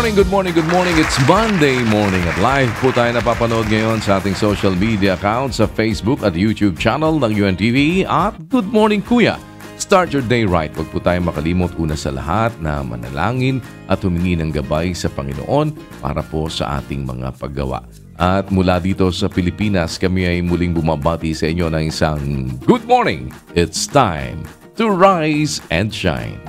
morning, good morning, good morning. It's Monday morning at live po tayo napapanood ngayon sa ating social media accounts sa Facebook at YouTube channel ng UNTV at Good Morning Kuya. Start your day right. Huwag po tayong makalimot una sa lahat na manalangin at humingi ng gabay sa Panginoon para po sa ating mga paggawa. At mula dito sa Pilipinas, kami ay muling bumabati sa inyo ng isang good morning. It's time to rise and shine.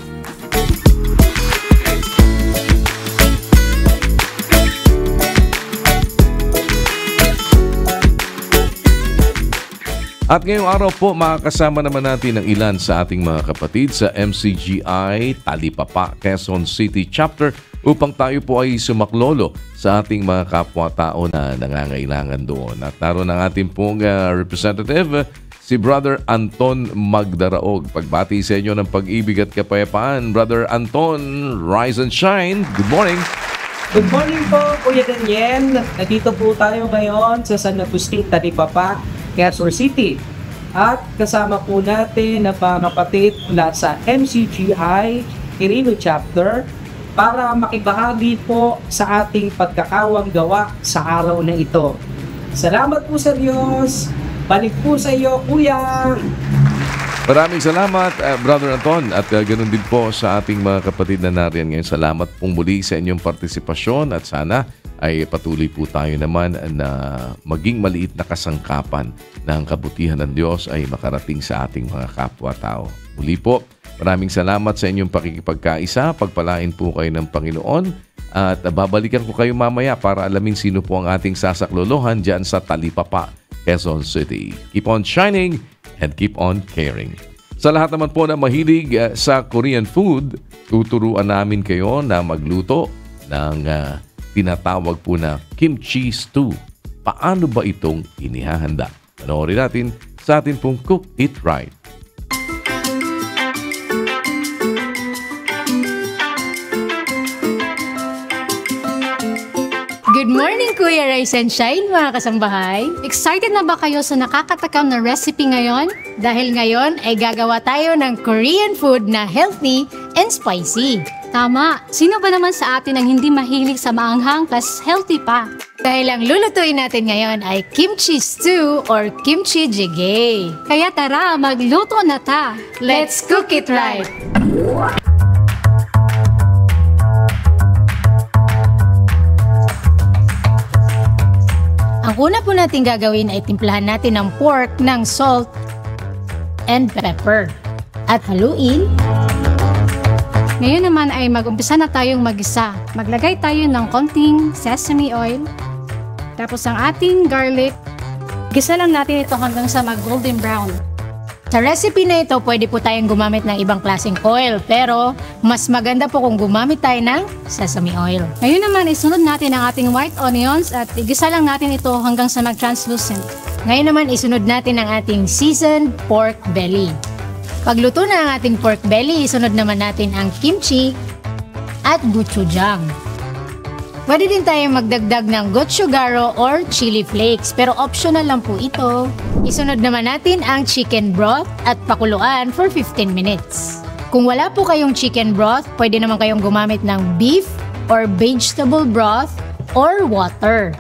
At ngayong araw po, makakasama naman natin ang ilan sa ating mga kapatid sa MCGI Talipapa, Quezon City Chapter upang tayo po ay sumaklolo sa ating mga kapwa-tao na nangangailangan doon. At naroon ang ating pong representative, si Brother Anton Magdaraog. Pagbati sa inyo ng pag-ibig at kapayapaan. Brother Anton, rise and shine. Good morning. Good morning po, Kuya Daniel. Nandito po tayo ngayon sa San Agustin, Talipapa, Quezon City. At kasama po natin na kapatid mula sa MCGI Quirino Chapter para makibahagi po sa ating pagkakawang gawa sa araw na ito. Salamat po sa Diyos. Balik po sa iyo, Kuya. Maraming salamat, Brother Anton. At ganoon din po sa ating mga kapatid na nariyan ngayon. Salamat pong muli sa inyong partisipasyon at sana ay patuloy po tayo naman na maging maliit na kasangkapan ng kabutihan ng Diyos ay makarating sa ating mga kapwa-tao. Muli po, maraming salamat sa inyong pakikipagkaisa. Pagpalain po kayo ng Panginoon at babalikan ko kayo mamaya para alamin sino po ang ating sasaklolohan dyan sa Talipapa, Quezon City. Keep on shining and keep on caring. Sa lahat naman po na mahilig sa Korean food, tuturuan namin kayo na magluto ng tinatawag po na kimchi stew. Paano ba itong inihahanda? Panoorin natin sa atin pong Cook It Right. Good morning, Kuya Rise and Shine, mga kasambahay! Excited na ba kayo sa nakakatakam na recipe ngayon? Dahil ngayon ay gagawa tayo ng Korean food na healthy and spicy. Tama, sino ba naman sa atin ang hindi mahilig sa maanghang plus healthy pa? Dahil ang lulutuin natin ngayon ay kimchi stew or kimchi jjigae. Kaya tara, magluto na ta! Let's cook it right! Ang una po natin gagawin ay timplahan natin ng pork ng salt and pepper. At haluin. Ngayon naman ay mag-umpisa na tayong mag-isa. Maglagay tayo ng konting sesame oil. Tapos ang ating garlic. Gisa lang natin ito hanggang sa mag-golden brown. Sa recipe na ito, pwede po tayong gumamit ng ibang klaseng oil. Pero mas maganda po kung gumamit tayo ng sesame oil. Ngayon naman, isunod natin ang ating white onions at igisa lang natin ito hanggang sa mag-translucent. Ngayon naman, isunod natin ang ating seasoned pork belly. Pagluto na ang ating pork belly, isunod naman natin ang kimchi at gochujang. Pwede din tayong magdagdag ng gochugaro or chili flakes, pero optional lang po ito. Isunod naman natin ang chicken broth at pakuluan for 15 minutes. Kung wala po kayong chicken broth, pwede naman kayong gumamit ng beef or vegetable broth or water.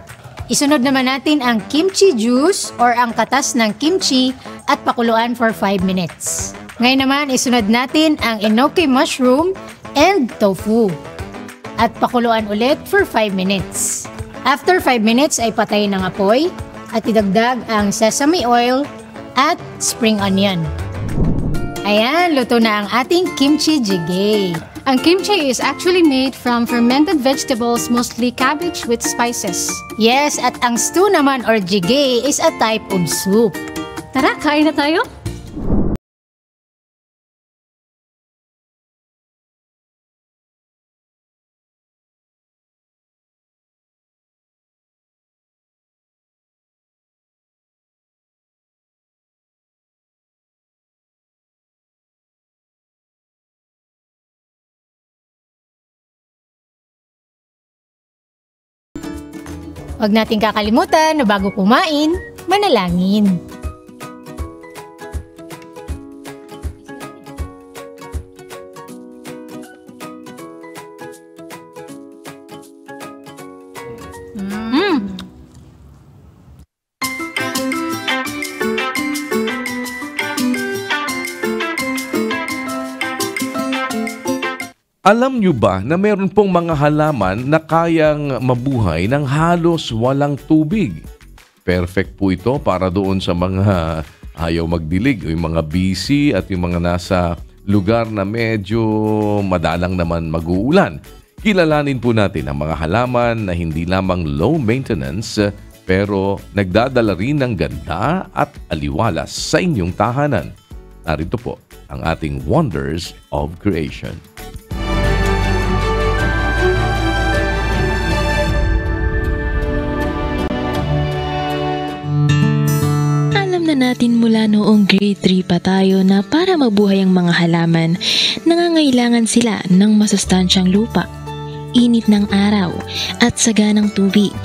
Isunod naman natin ang kimchi juice or ang katas ng kimchi at pakuluan for 5 minutes. Ngayon naman, isunod natin ang enoki mushroom and tofu. At pakuluan ulit for 5 minutes. After 5 minutes ay patayin ang apoy at idagdag ang sesame oil at spring onion. Ayan, luto na ang ating kimchi jjigae. Ang kimchi is actually made from fermented vegetables, mostly cabbage with spices. Yes, at ang stew naman or jjigae is a type of soup. Tara, kain na tayo! Huwag nating kakalimutan na bago kumain, manalangin. Alam nyo ba na meron pong mga halaman na kayang mabuhay ng halos walang tubig? Perfect po ito para doon sa mga ayaw magdilig, yung mga busy at yung mga nasa lugar na medyo madalang naman mag-uulan. Kilalanin po natin ang mga halaman na hindi lamang low maintenance pero nagdadala rin ng ganda at aliwalas sa inyong tahanan. Narito po ang ating Wonders of Creation. Alam na natin mula noong grade 3 pa tayo na para mabuhay ang mga halaman, nangangailangan sila ng masustansyang lupa, init ng araw at saganang tubig.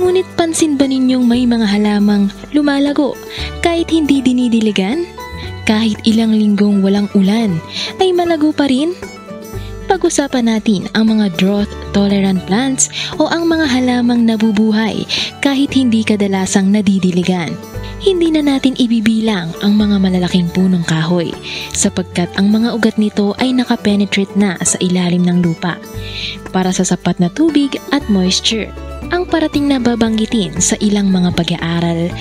Ngunit pansin ba ninyong may mga halamang lumalago kahit hindi dinidiligan? Kahit ilang linggong walang ulan, ay malago pa rin? Pag-usapan natin ang mga drought-tolerant plants o ang mga halamang nabubuhay kahit hindi kadalasang nadidiligan. Hindi na natin ibibilang ang mga malalaking punong kahoy sapagkat ang mga ugat nito ay nakapenetrate na sa ilalim ng lupa para sa sapat na tubig at moisture. Ang parating na babanggitin sa ilang mga pag-aaral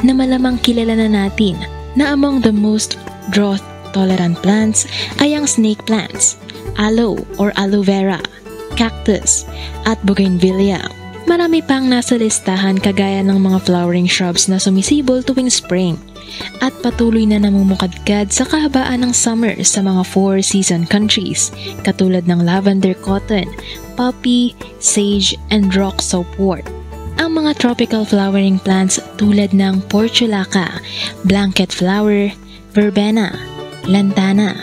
na malamang kilala na natin na among the most drought-tolerant plants ay ang snake plants, aloe or aloe vera, cactus, at bougainvillea. Marami pang nasa listahan kagaya ng mga flowering shrubs na sumisibol tuwing spring at patuloy na namumukadkad sa kahabaan ng summer sa mga four-season countries katulad ng lavender cotton, poppy, sage, and rock soapwort. Ang mga tropical flowering plants tulad ng portulaca, blanket flower, verbena, lantana,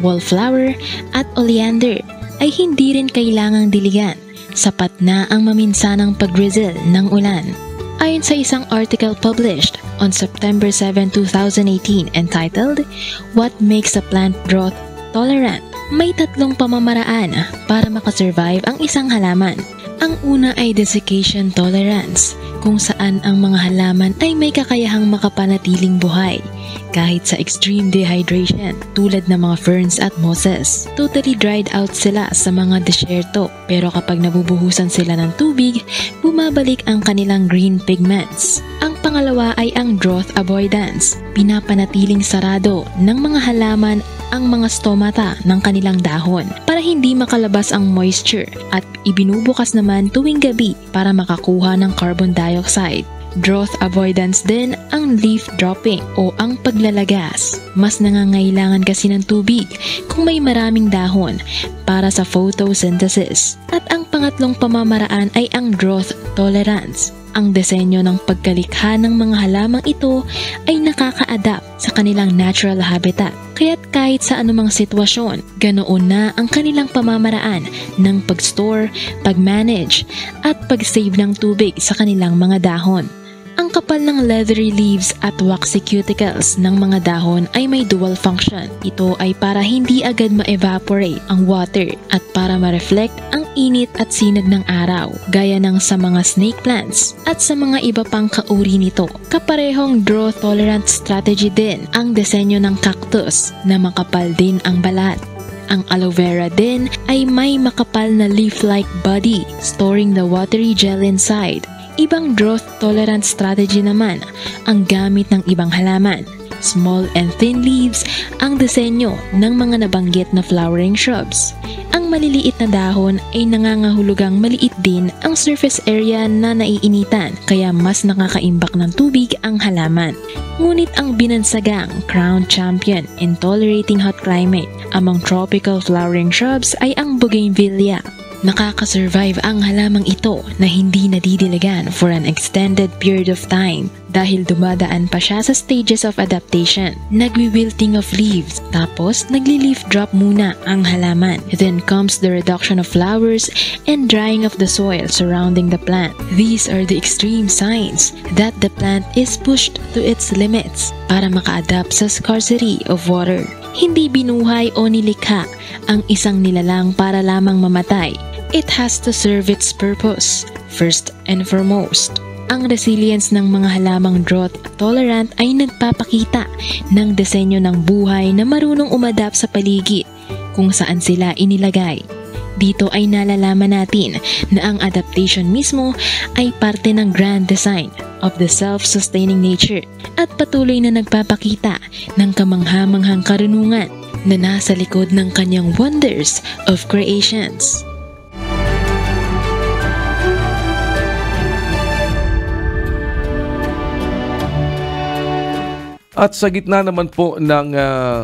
wallflower, at oleander ay hindi rin kailangang diligan. Sapat na ang maminsanang pag-drizzle ng ulan. Ayon sa isang article published on September 7, 2018 entitled What Makes a Plant Drought Tolerant, may tatlong pamamaraan para makasurvive ang isang halaman. Ang una ay desiccation tolerance, kung saan ang mga halaman ay may kakayahang makapanatiling buhay kahit sa extreme dehydration tulad ng mga ferns at mosses. Totally dried out sila sa mga desyerto pero kapag nabubuhusan sila ng tubig, bumabalik ang kanilang green pigments. Ang pangalawa ay ang drought avoidance. Pinapanatiling sarado ng mga halaman ang mga stomata ng kanilang dahon para hindi makalabas ang moisture at ibinubukas naman tuwing gabi para makakuha ng carbon dioxide. Drought avoidance din ang leaf dropping o ang paglalagas. Mas nangangailangan kasi ng tubig kung may maraming dahon para sa photosynthesis. At ang pangatlong pamamaraan ay ang drought tolerance. Ang disenyo ng pagkalikha ng mga halamang ito ay nakaka-adapt sa kanilang natural habitat. Kaya't kahit sa anumang sitwasyon, ganoon na ang kanilang pamamaraan ng pag-store, pag-manage, at pag-save ng tubig sa kanilang mga dahon. Ang kapal ng leathery leaves at waxy cuticles ng mga dahon ay may dual function. Ito ay para hindi agad ma-evaporate ang water at para ma-reflect ang init at sinag ng araw, gaya ng sa mga snake plants at sa mga iba pang kauri nito. Kaparehong drought-tolerant strategy din ang disenyo ng cactus na makapal din ang balat. Ang aloe vera din ay may makapal na leaf-like body, storing the watery gel inside. Ibang drought-tolerant strategy naman ang gamit ng ibang halaman. Small and thin leaves ang disenyo ng mga nabanggit na flowering shrubs. Ang maliliit na dahon ay nangangahulugang maliit din ang surface area na naiinitan kaya mas nakakaimbak ng tubig ang halaman. Ngunit ang binansagang crown champion in tolerating hot climate among tropical flowering shrubs ay ang bougainvillea. Nakakasurvive ang halamang ito na hindi nadidiligan for an extended period of time dahil dumadaan pa siya sa stages of adaptation. Nagwi-wilting of leaves, tapos nagli-leaf drop muna ang halaman. Then comes the reduction of flowers and drying of the soil surrounding the plant. These are the extreme signs that the plant is pushed to its limits para maka-adapt sa scarcity of water. Hindi binuhay o nilikha ang isang nilalang para lamang mamatay. It has to serve its purpose, first and foremost. Ang resilience ng mga halamang drought tolerant ay nagpapakita ng disenyo ng buhay na marunong umadapt sa paligid kung saan sila inilagay. Dito ay nalalaman natin na ang adaptation mismo ay parte ng grand design of the self-sustaining nature at patuloy na nagpapakita ng kamangha-manghang karunungan na nasa likod ng kanyang wonders of creations. At sa gitna naman po ng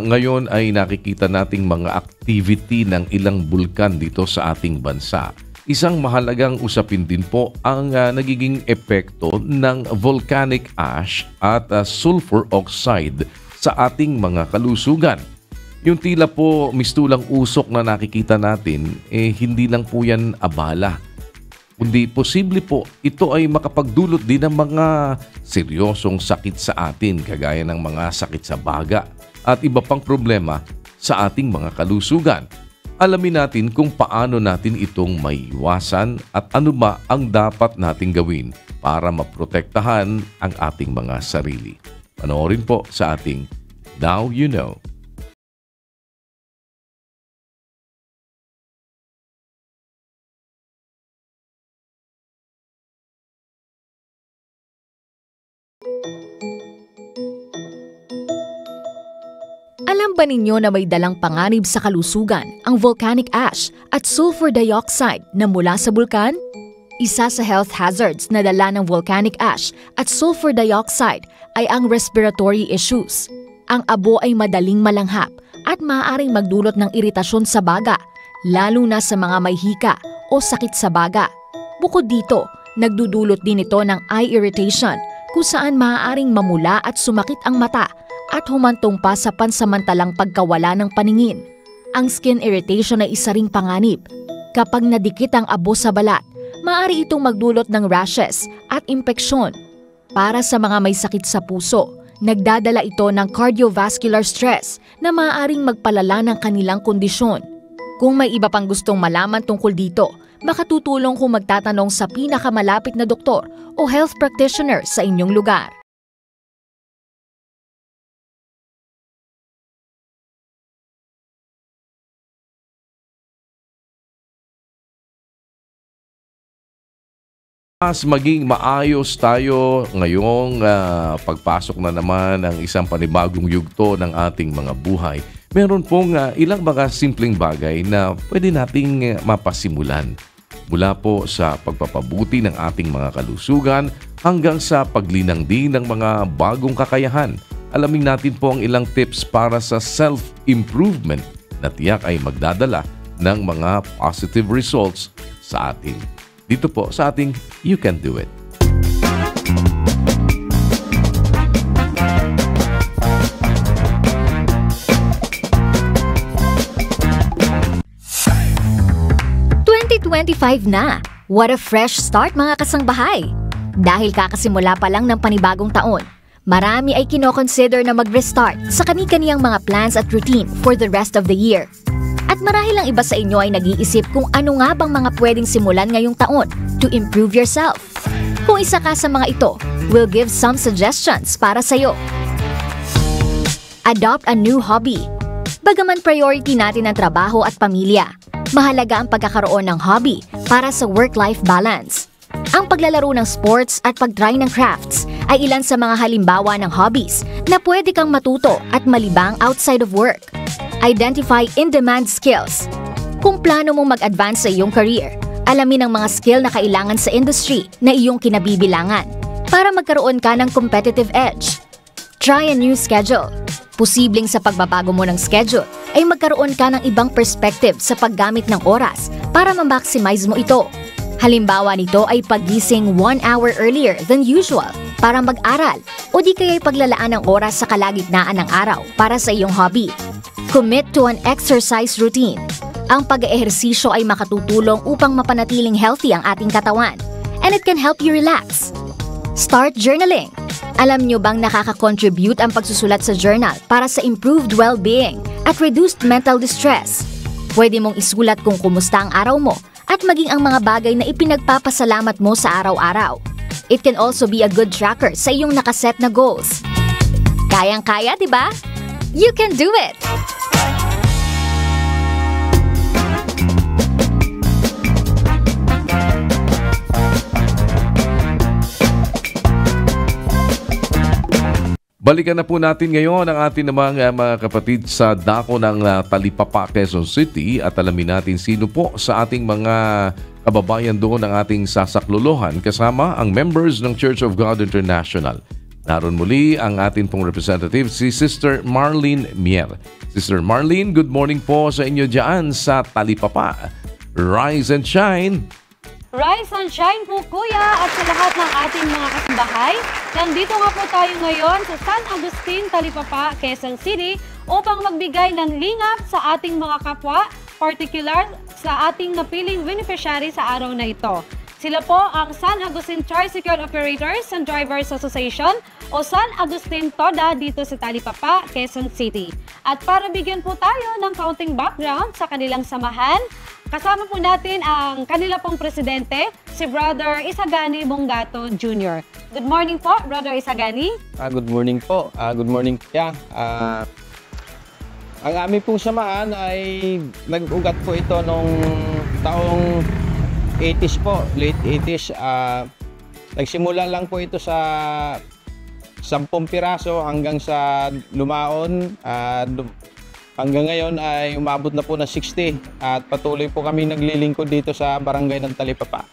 ngayon ay nakikita nating mga activity ng ilang bulkan dito sa ating bansa. Isang mahalagang usapin din po ang nagiging epekto ng volcanic ash at sulfur oxide sa ating mga kalusugan. Yung tila po mistulang usok na nakikita natin, hindi lang po yan abala. Kundi posible po ito ay makapagdulot din ng mga seryosong sakit sa atin kagaya ng mga sakit sa baga at iba pang problema sa ating mga kalusugan. Alamin natin kung paano natin itong maiwasan at ano ba ang dapat nating gawin para maprotektahan ang ating mga sarili. Panoorin po sa ating Now You Know. Alam ba ninyo na may dalang panganib sa kalusugan ang volcanic ash at sulfur dioxide na mula sa bulkan? Isa sa health hazards na dala ng volcanic ash at sulfur dioxide ay ang respiratory issues. Ang abo ay madaling malanghap at maaaring magdulot ng iritasyon sa baga, lalo na sa mga may hika o sakit sa baga. Bukod dito, nagdudulot din ito ng eye irritation kung saan maaaring mamula at sumakit ang mata at humantong pa sa pansamantalang pagkawala ng paningin. Ang skin irritation ay isa ring panganib. Kapag nadikit ang abo sa balat, maaari itong magdulot ng rashes at impeksyon. Para sa mga may sakit sa puso, nagdadala ito ng cardiovascular stress na maaaring magpalala ng kanilang kondisyon. Kung may iba pang gustong malaman tungkol dito, makatutulong kung magtatanong sa pinakamalapit na doktor o health practitioner sa inyong lugar. Mas maging maayos tayo ngayong pagpasok na naman ng isang panibagong yugto ng ating mga buhay. Meron pong ilang mga simpleng bagay na pwede nating mapasimulan. Mula po sa pagpapabuti ng ating mga kalusugan hanggang sa paglinang din ng mga bagong kakayahan. Alamin natin po ang ilang tips para sa self-improvement na tiyak ay magdadala ng mga positive results sa atin. Dito po sa ating You Can Do It. Na. What a fresh start mga kasangbahay! Dahil kakasimula pa lang ng panibagong taon, marami ay kinoconsider na mag-restart sa kani-kaniyang mga plans at routine for the rest of the year. At marahil ang iba sa inyo ay nag-iisip kung ano nga bang mga pwedeng simulan ngayong taon to improve yourself. Kung isa ka sa mga ito, we'll give some suggestions para sa'yo. Adopt a new hobby. Bagaman priority natin ang trabaho at pamilya, mahalaga ang pagkakaroon ng hobby para sa work-life balance. Ang paglalaro ng sports at pag-try ng crafts ay ilan sa mga halimbawa ng hobbies na pwede kang matuto at malibang outside of work. Identify in-demand skills. Kung plano mong mag-advance sa iyong career, alamin ang mga skill na kailangan sa industry na iyong kinabibilangan para magkaroon ka ng competitive edge. Try a new schedule. Posibleng sa pagbabago mo ng schedule ay magkaroon ka ng ibang perspective sa paggamit ng oras para ma-maximize mo ito. Halimbawa nito ay pagising 1 hour earlier than usual para mag-aral o di kaya'y paglalaan ng oras sa kalagitnaan ng araw para sa iyong hobby. Commit to an exercise routine. Ang pag-ehersisyo ay makatutulong upang mapanatiling healthy ang ating katawan, and it can help you relax. Start journaling. Alam nyo bang nakaka-contribute ang pagsusulat sa journal para sa improved well-being at reduced mental distress? Pwede mong isulat kung kumusta ang araw mo at maging ang mga bagay na ipinagpapasalamat mo sa araw-araw. It can also be a good tracker sa iyong nakaset na goals. Kayang-kaya, di ba? You can do it! Balikan na po natin ngayon ang ating namang mga kapatid sa dako ng Talipapa, Quezon City at alamin natin sino po sa ating mga kababayan doon ang ating sasaklolohan kasama ang members ng Church of God International. Naroon muli ang ating pong representative, si Sister Marlene Mier. Sister Marlene, good morning po sa inyo dyan sa Talipapa. Rise and shine! Rise and shine po kuya at sa lahat ng ating mga kasambahay. Nandito nga po tayo ngayon sa San Agustin, Talipapa, Quezon City upang magbigay ng lingap sa ating mga kapwa, particular sa ating napiling beneficiary sa araw na ito. Sila po ang San Agustin Tricycle Operators and Drivers Association o San Agustin TODA dito sa Talipapa, Quezon City. At para bigyan po tayo ng kaunting background sa kanilang samahan, kasama po natin ang kanila pong presidente, si Brother Isagani Bongato Jr. Good morning po, Brother Isagani. Good morning po. Good morning kuya. Ang aming pong samahan ay nag-ugat po ito nung taong 80s po, late 80s. Nagsimula lang po ito sa 10 piraso hanggang sa lumaon. Hanggang ngayon ay umabot na po na 60 at patuloy po kami naglilingkod dito sa barangay ng Talipapa.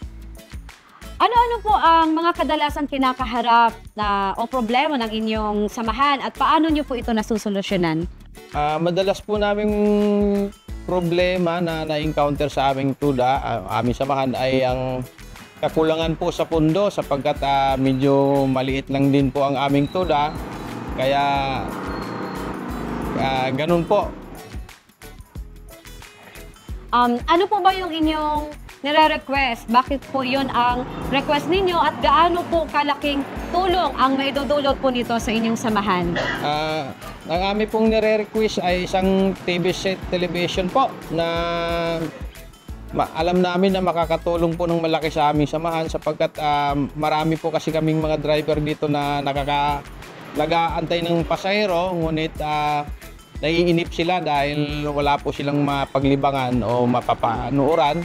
Ano-ano po ang mga kadalasang kinakaharap o problema ng inyong samahan at paano nyo po ito nasusolusyonan? Madalas po naming problema na na-encounter sa aming TODA, aming samahan ay ang kakulangan po sa pundo sapagkat medyo maliit lang din po ang aming TODA. Kaya ganun po. Ano po ba yung inyong nire-request? Bakit po yun ang request ninyo at gaano po kalaking tulong ang maidudulot po nito sa inyong samahan? Ang aming pong nire-request ay isang TV set television po na alam namin na makakatulong po ng malaki sa aming samahan sapagkat marami po kasi kaming mga driver dito na nag-aantay ng pasahero, ngunit naiinip sila dahil wala po silang mapaglibangan o mapapanuuran.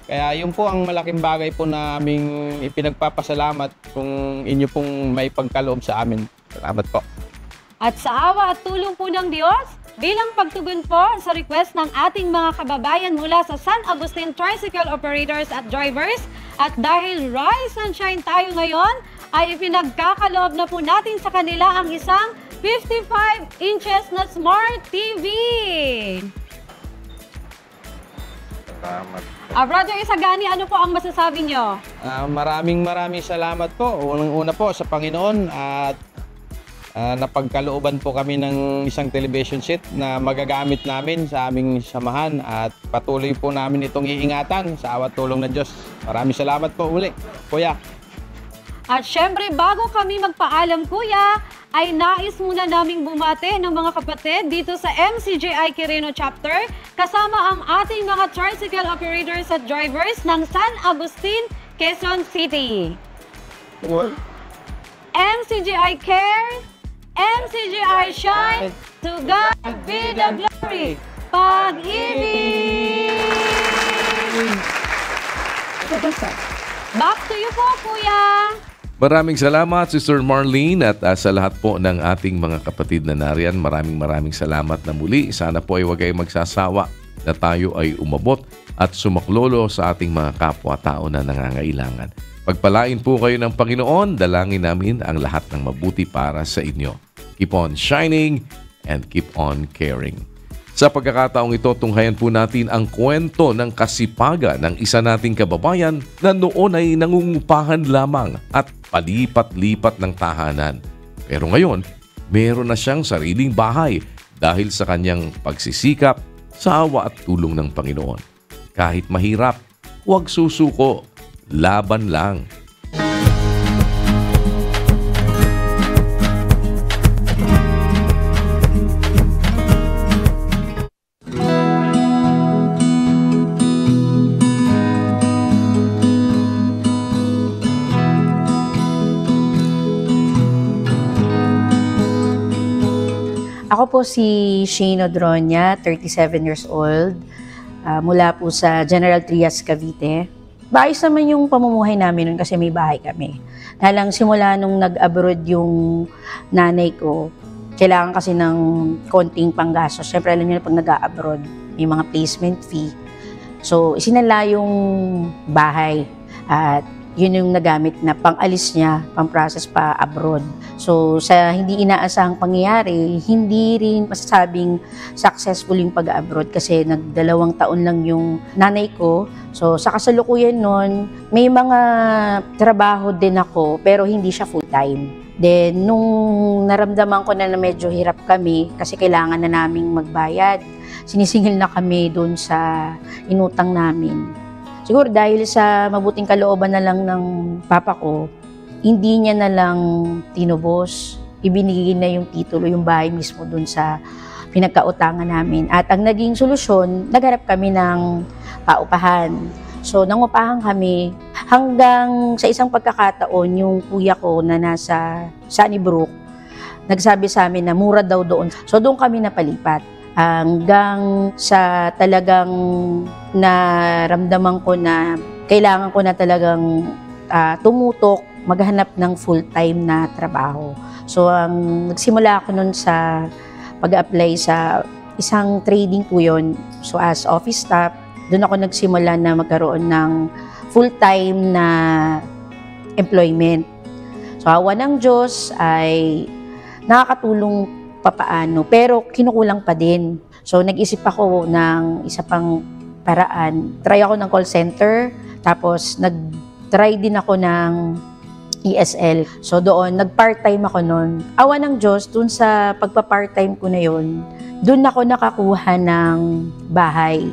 Kaya yun po ang malaking bagay po na aming ipinagpapasalamat kung inyo pong may pagkaloob sa amin. Salamat po. At sa awa at tulong po ng Diyos, bilang pagtugon po sa request ng ating mga kababayan mula sa San Agustin Tricycle Operators at Drivers, at dahil rise and shine tayo ngayon, ay ipinagkakaloob na po natin sa kanila ang isang 55 inches na Smart TV. Salamat. Brother Isagani, ano po ang masasabi nyo? Maraming salamat po. Unang-una po sa Panginoon at napagkalooban po kami ng isang television set na magagamit namin sa aming samahan at patuloy po namin itong iingatan sa awat tulong ng Diyos. Maraming salamat po uli, Kuya. At syempre, bago kami magpaalam, Kuya, ay nais muna naming bumate ng mga kapatid dito sa MCJI Quirino Chapter kasama ang ating mga tricycle operators at drivers ng San Agustin, Quezon City. What? MCJI Care, MCJI Shine, to God be the glory. Pag-ibig! Back to you po, Kuya! Maraming salamat, Sister Marlene, at sa lahat po ng ating mga kapatid na nariyan, maraming salamat na muli. Sana po ay huwag kayong magsasawa na tayo ay umabot at sumaklolo sa ating mga kapwa-tao na nangangailangan. Pagpalain po kayo ng Panginoon, dalangin namin ang lahat ng mabuti para sa inyo. Keep on shining and keep on caring. Sa pagkakataong ito, tunghayan po natin ang kwento ng kasipagan ng isa nating kababayan na noon ay nangungupahan lamang at palipat-lipat ng tahanan. Pero ngayon, meron na siyang sariling bahay dahil sa kanyang pagsisikap sa awa at tulong ng Panginoon. Kahit mahirap, huwag susuko, laban lang. Ako po si Shane Odronia, 37 years old, mula po sa General Trias, Cavite. Maayos naman yung pamumuhay namin nun kasi may bahay kami. Nalang simula nung nag-abroad yung nanay ko, kailangan kasi ng konting panggastos. Siyempre alam niyo na pag nag-abroad, may mga placement fee. So isinala yung bahay at yun yung nagamit na pang-alis niya, pang-process pa abroad. So, sa hindi inaasahang pangyayari, hindi rin masasabing successful yung pag-abroad kasi nag2 taon lang yung nanay ko. So, sa kasalukuyan nun, may mga trabaho din ako pero hindi siya full-time. Then, nung naramdaman ko na medyo hirap kami kasi kailangan na naming magbayad, sinisingil na kami doon sa inutang namin. Siguro dahil sa mabuting kalooban na lang ng papa ko, hindi niya na lang tinubos. Ibinigay na yung titulo, yung bahay mismo dun sa pinagkautangan namin. At ang naging solusyon, nagharap kami ng paupahan. So, nangupahan kami hanggang sa isang pagkakataon, yung kuya ko na nasa Sunnybrook, nagsabi sa amin na mura daw doon. So, doon kami napalipat. Hanggang sa talagang naramdaman ko na kailangan ko na talagang tumutok, maghanap ng full-time na trabaho. So, nagsimula ako nun sa pag-apply sa isang trading po yun. So, as office staff, doon ako nagsimula na magkaroon ng full-time na employment. So, awa ng Diyos ay nakakatulong papaano, pero kinukulang pa din. So, nag-isip ako ng isa pang paraan. Try ako ng call center, tapos nag-try din ako ng ESL. So, doon, nag-part-time ako noon. Awa ng Diyos, doon sa pagpa-part-time ko na yun, doon ako nakakuha ng bahay.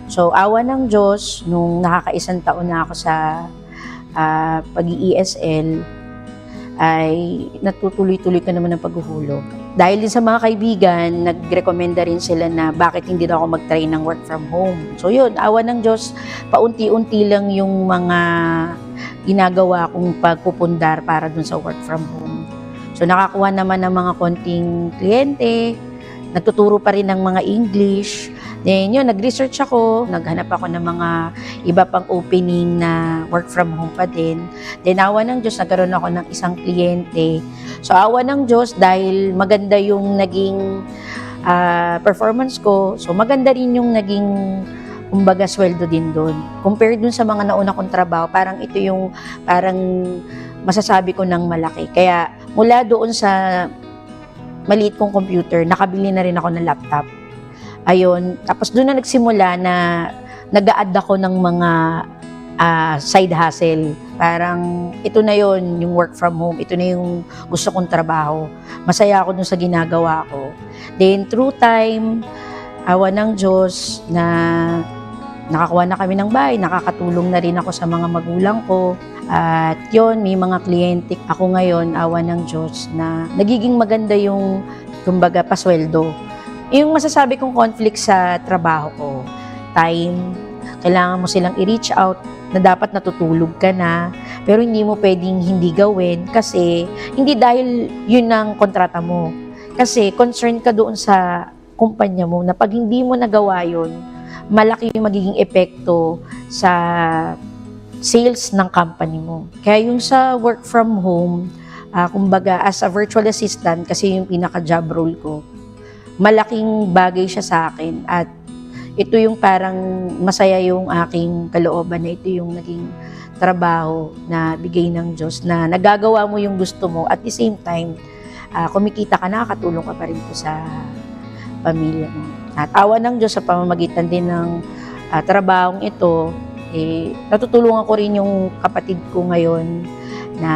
So, awa ng Diyos, nung nakaka1 taon na ako sa pag-ESL, ay natutuloy-tuloy ka naman ng paghuhulog. Dahil din sa mga kaibigan, nag-recommenda rin sila na bakit hindi daw ako mag-try ng work from home. So yun, awa ng Diyos, paunti-unti lang yung mga ginagawa kong pagpupundar para dun sa work from home. So nakakuha naman ng mga konting kliyente, nagtuturo pa rin ng mga English. Then yun, nag-research ako, naghanap ako ng mga iba pang opening na work from home pa din. Then awa ng Diyos, nagkaroon ako ng isang kliyente. So awa ng Diyos, dahil maganda yung naging performance ko, so maganda rin yung naging kumbaga sweldo din doon. Compared dun sa mga nauna kong trabaho, parang ito yung parang masasabi ko ng malaki. Kaya mula doon sa maliit kong computer, nakabili na rin ako ng laptop. Ayun, tapos doon na nagsimula na nag-a-add ako ng mga side hustle. Parang ito na yon yung work from home, ito na yung gusto kong trabaho. Masaya ako dun sa ginagawa ko. Then through time, awa ng Diyos na nakakuha na kami ng bahay, nakakatulong na rin ako sa mga magulang ko. At yon, may mga kliyente ako ngayon, awa ng Diyos, na nagiging maganda yung kumbaga pasweldo. Yung masasabi kong conflict sa trabaho ko, time, kailangan mo silang i-reach out na dapat natutulog ka na, pero hindi mo pwedeng hindi gawin kasi hindi dahil yun ang kontrata mo. Kasi concerned ka doon sa kumpanya mo na pag hindi mo nagawa yun, malaki yung magiging epekto sa sales ng company mo. Kaya yung sa work from home, kumbaga as a virtual assistant, kasi yung pinaka-job role ko, malaking bagay siya sa akin at ito yung parang masaya yung aking kalooban na ito yung naging trabaho na bigay ng Diyos na nagagawa mo yung gusto mo at the same time kumikita ka, nakakatulong ka pa rin po sa pamilya mo. At awa ng Diyos sa pamamagitan din ng trabahong ito, natutulungan ko rin yung kapatid ko ngayon na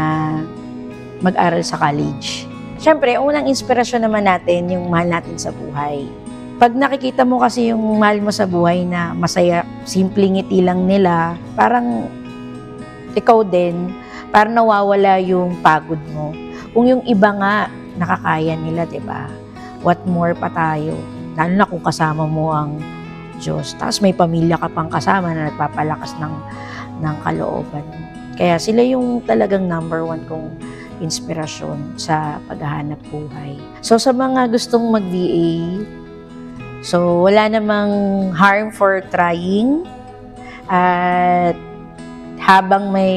mag-aral sa college. Siyempre, unang inspirasyon naman natin yung mahal natin sa buhay. Pag nakikita mo kasi yung mahal mo sa buhay na masaya, simpleng ngiti lang nila, parang ikaw din, parang nawawala yung pagod mo. Kung yung iba nga, nakakaya nila, diba? What more pa tayo? Lalo na kung kasama mo ang Diyos. Tapos may pamilya ka pang kasama na nagpapalakas ng kalooban. Kaya sila yung talagang number 1 kong inspirasyon sa paghahanap buhay. So sa mga gustong mag-VA, so wala namang harm for trying. At habang may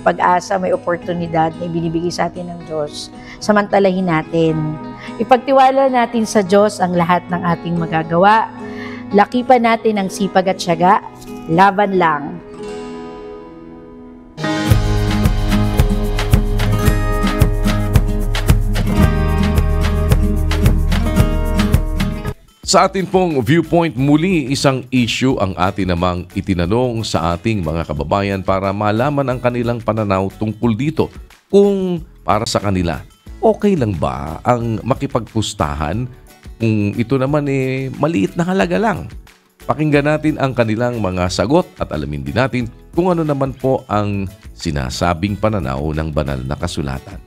pag-asa, may oportunidad na ibinibigay sa atin ng Diyos, samantalahin natin. Ipagtiwala natin sa Diyos ang lahat ng ating magagawa. Lakipan natin ang sipag at tiyaga. Laban lang. Sa atin pong viewpoint, muli isang issue ang atin namang itinanong sa ating mga kababayan para malaman ang kanilang pananaw tungkol dito. Kung para sa kanila, okay lang ba ang makipagpustahan kung ito naman maliit na halaga lang? Pakinggan natin ang kanilang mga sagot at alamin din natin kung ano naman po ang sinasabing pananaw ng banal na kasulatan.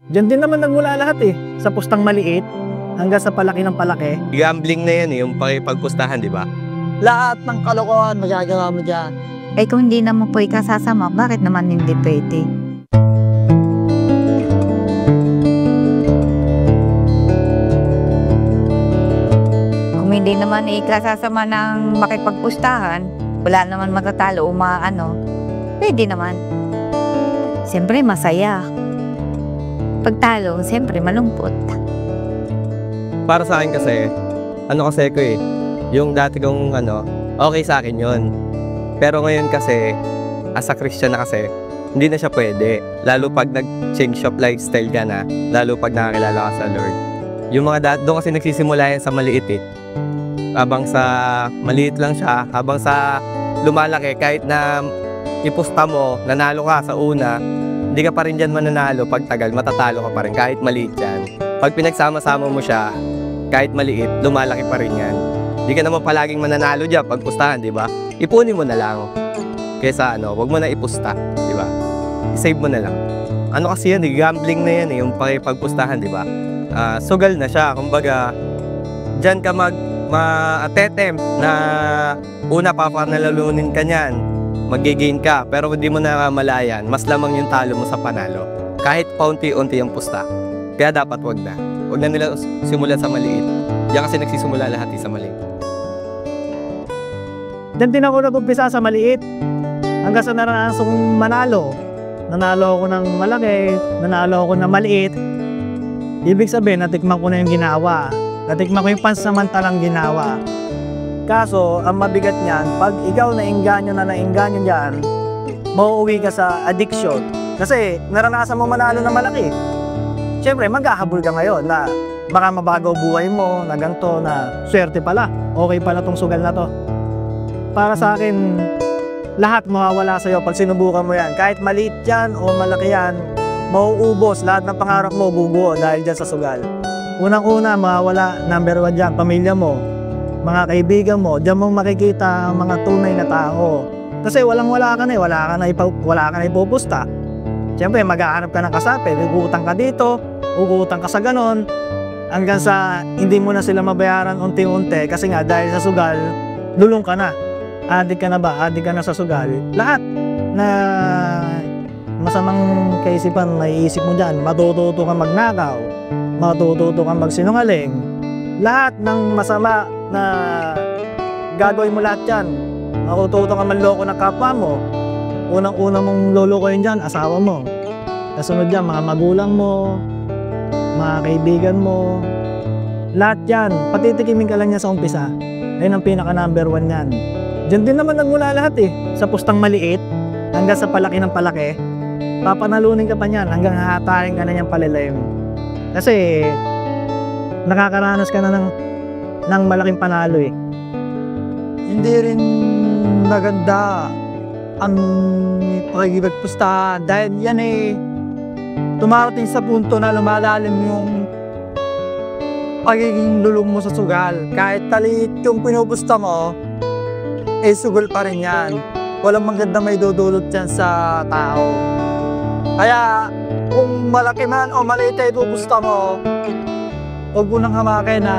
Diyan din naman nagmula lahat sa pustang maliit hanggang sa palaki ng palaki. Gambling na yan yung pakipagpustahan, di ba? Lahat ng kalokohan magagawa mo dyan. Kung hindi naman po ikasasama, bakit naman hindi pwede? Kung hindi naman ikasasama ng makipagpustahan, wala naman matatalo o pwede naman. Siyempre masaya. Pagtalo, siyempre malungkot. Para sa akin kasi, kasi ko yung dati kong okay sa akin yun. Pero ngayon kasi, as a Christian na kasi, hindi na siya pwede. Lalo pag nag-change of lifestyle ka na, lalo pag nakakilala ka sa Lord. Yung mga doon kasi nagsisimula yan sa maliit Habang sa maliit lang siya, habang sa lumalaki, kahit na ipusta mo, nanalo ka sa una, hindi ka pa rin dyan mananalo. Pag tagal, matatalo ka pa rin kahit maliit yan. Pag pinagsama-sama mo siya, kahit maliit, lumalaki pa rin yan. Hindi ka naman palaging mananalo dyan pag pustahan, di ba? Ipunin mo na lang. Kesa wag mo na ipusta, di ba? I-save mo na lang. Kasi yan, gambling na yan yung pagpustahan, di ba? Sugal na siya. Kumbaga, dyan ka ma-attempt na una papanalalunin ka niyan. Mag-gain ka, pero hindi mo na malayan, mas lamang yung talo mo sa panalo. Kahit paunti-unti yung pusta. Kaya dapat wag na. Wag na nila simulan sa maliit. Yan kasi nagsisimula lahat sa maliit. Diyan din ako nag-umpisa sa maliit. Hanggang sa naranasan kong manalo. Nanalo ako ng malaki, nanalo ako ng maliit. Ibig sabihin, natikman ko na yung ginawa. Natikman ko yung pansamantalang ginawa. Kaso, ang mabigat niyan, pag ikaw nainganyo dyan, mauuwi ka sa addiction. Kasi, naranasan mo manalo na malaki. Siyempre, maghahabol ka ngayon na baka mabago buhay mo, na ganito, na swerte pala. Okay pala tong sugal na to. Para sa akin, lahat mawawala sa'yo pag sinubukan mo yan. Kahit maliit yan o malaki yan, mauubos. Lahat ng pangarap mo, bubuo dahil dyan sa sugal. Unang-una, mawawala, number 1 dyan, pamilya mo. Mga kaibigan mo, diyan mo makikita ang mga tunay na tao. Kasi wala ka na wala ka na ipupusta. Siyempre, maghahanap ka ng kasapi, uutang ka dito, uutang ka sa ganon, hanggang sa hindi mo na sila mabayaran unti-unti kasi nga dahil sa sugal, lulong ka na. Adik ka na ba? Adik ka na sa sugal. Lahat na masamang kaisipan, naiisip mo dyan, matututo kang magnakaw, matututo kang magsinungaling, lahat ng masama na gagawin mo lahat yan. Matututo ka manloko ng kapwa mo. Unang-una mong lulukoyin dyan, asawa mo. Kasunod dyan, mga magulang mo, mga kaibigan mo. Lahat yan, patitikimin ka lang niya sa umpisa. Ayun ang pinaka number 1 yan. Diyan din naman nagmula lahat Sa pustang maliit, hanggang sa palaki ng palaki. Papanalunin ka pa niyan, hanggang hahatarin ka na niyang palilim. Kasi, nakakaranas ka na ng malaking panalo Hindi rin maganda ang pakikipagpustahan dahil yan tumarating sa punto na lumalalim yung pagiging lulong mo sa sugal. Kahit talit yung pinupusta mo, sugal pa rin yan. Walang maganda may dudulot yan sa tao. Kaya kung malaki man o maliit ipupusta mo, huwag mo nang hamakin na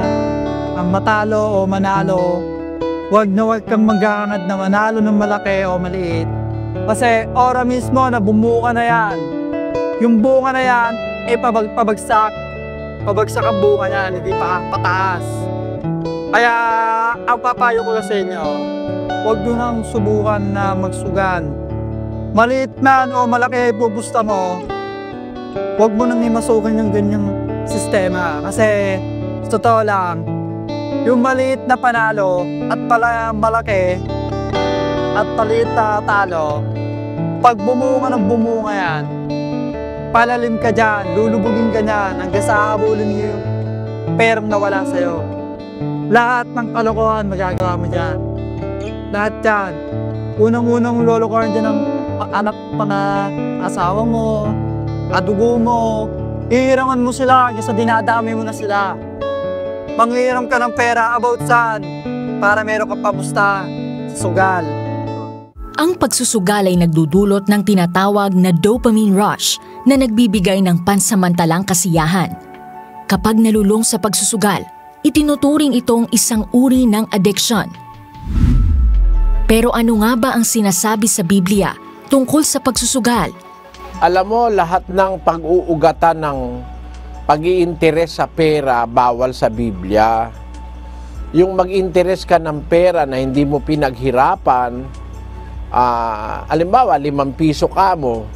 ang matalo o manalo. Huwag kang maghahangad na manalo ng malaki o maliit. Kasi ora mismo na bumuo ka na yan. Yung bunga na yan, pabagsak. pabagsak ang bunga niyan, hindi pa pataas. Kaya ang papayo ko sa inyo, huwag nyo nang subukan na magsugal. Maliit man o malaki bubusta mo, huwag mo nang imasukan yung ganyang sistema. Kasi sa totoo lang, yung maliit na panalo at malaki at maliit na talo, pag bumunga ng bumunga yan, palalim ka dyan, lulubugin ka dyan, hanggang sa habulin yung perang nawala sa'yo. Lahat ng kalokohan magagawa mo dyan. Lahat dyan. Unang-unang lolokohan dyan ng anak pa na asawa mo, adugo mo, ihirangan mo sila kasi dinadami mo na sila. Manghihiram ka ng pera about saan para meron ka pamusta sa sugal. Ang pagsusugal ay nagdudulot ng tinatawag na dopamine rush na nagbibigay ng pansamantalang kasiyahan. Kapag nalulong sa pagsusugal, itinuturing itong isang uri ng addiction. Pero ano nga ba ang sinasabi sa Biblia tungkol sa pagsusugal? Alam mo, lahat ng pag-uugatan ng pag-iinteres sa pera bawal sa Biblia. Yung mag-interes ka ng pera na hindi mo pinaghirapan, alimbawa, 5 piso ka mo,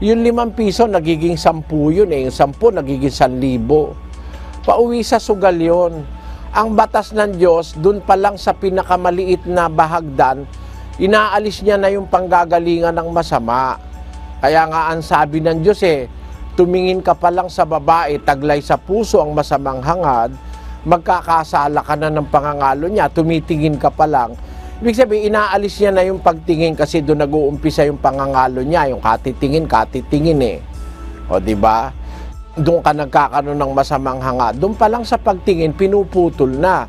yung 5 piso nagiging 10 yun yung 10 nagiging 1,000. Pauwi sa sugal yun. Ang batas ng Diyos, dun pa lang sa pinakamaliit na bahagdan, inaalis niya na yung panggagalingan ng masama. Kaya nga ang sabi ng Diyos tumingin ka pa lang sa babae, taglay sa puso ang masamang hangad, magkakasala ka na ng pangangalo niya, tumitingin ka pa lang. Ibig sabihin, inaalis niya na yung pagtingin kasi doon nag-uumpisa yung pangangalo niya, yung katitingin O, di ba? Doon ka nagkakaroon ng masamang hangad. Doon pa lang sa pagtingin, pinuputol na.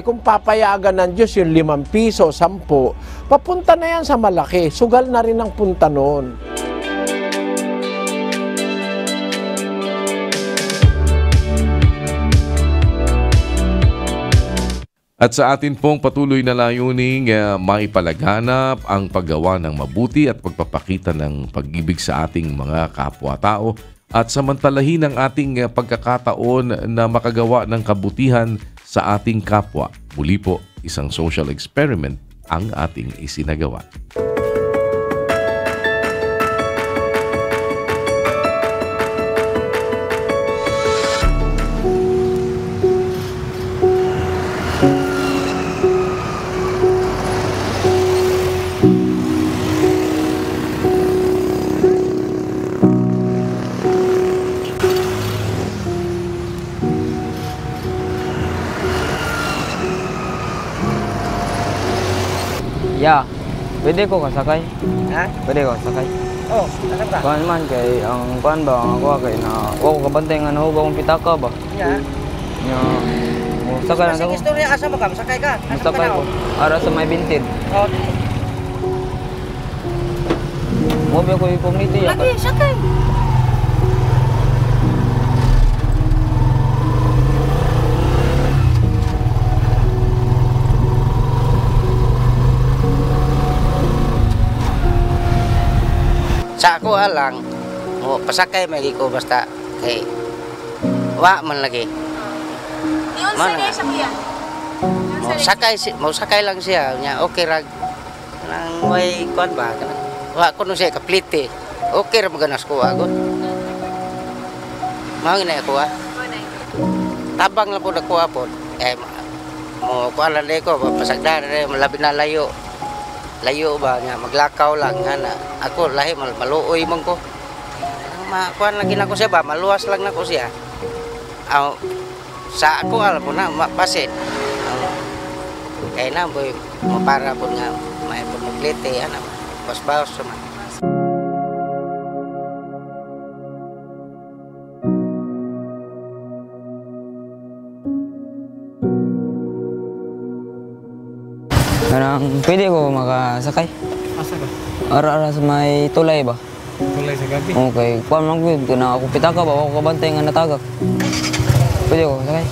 Kung papayagan ng Diyos yung 5 piso, 10, papunta na yan sa malaki. Sugal na rin ang punta noon. At sa atin pong patuloy na layuning maipalaganap ang paggawa ng mabuti at pagpapakita ng pag-ibig sa ating mga kapwa-tao at samantalahin ang ating pagkakataon na makagawa ng kabutihan sa ating kapwa. Muli po, isang social experiment ang ating isinagawa. Ya, pwede ko kasakay. Ha? Pwede ko kasakay. Oh, alam ka? Kuan man kay ang kuan ba ang ako kay na ko kabantay nga nahugaw ang pitaka ba. Ya. Nya. Mo sakay na Sige, istorya asa mo ka? Sakay ka? Sakay ko. Ara sa may bintid. Oh. Mo ba ko community ya? Lagi, sakay. Sa ako lang, pasakay may ko basta kay wa man lagi. Diyon sa kaya siya kuya? Mau sakay lang siya nya okay rag nang way kuan ba kana. Wa kuno siya kaplite. Okay ra maganas ko agon. Mao na ako tabang lang po na ko apod. Mo kuan lang ko pasagdan malabi na layo. Layo ba nga maglakaw lang nga na ako lahi maluoy man ko makuan lagi na ko siya ba maluwas lang na ko siya sa ako alam po na mapasit kaya na boy mapara po nga may pagmuklite ano pas-pas naman. Parang pwede ko makasakay. Asa ka? Ara sa may tulay ba? Tulay sa gabi? Okay, kuan man ko na ako pitaka ba ako kabantay nga natagak. Pwede ko sakay.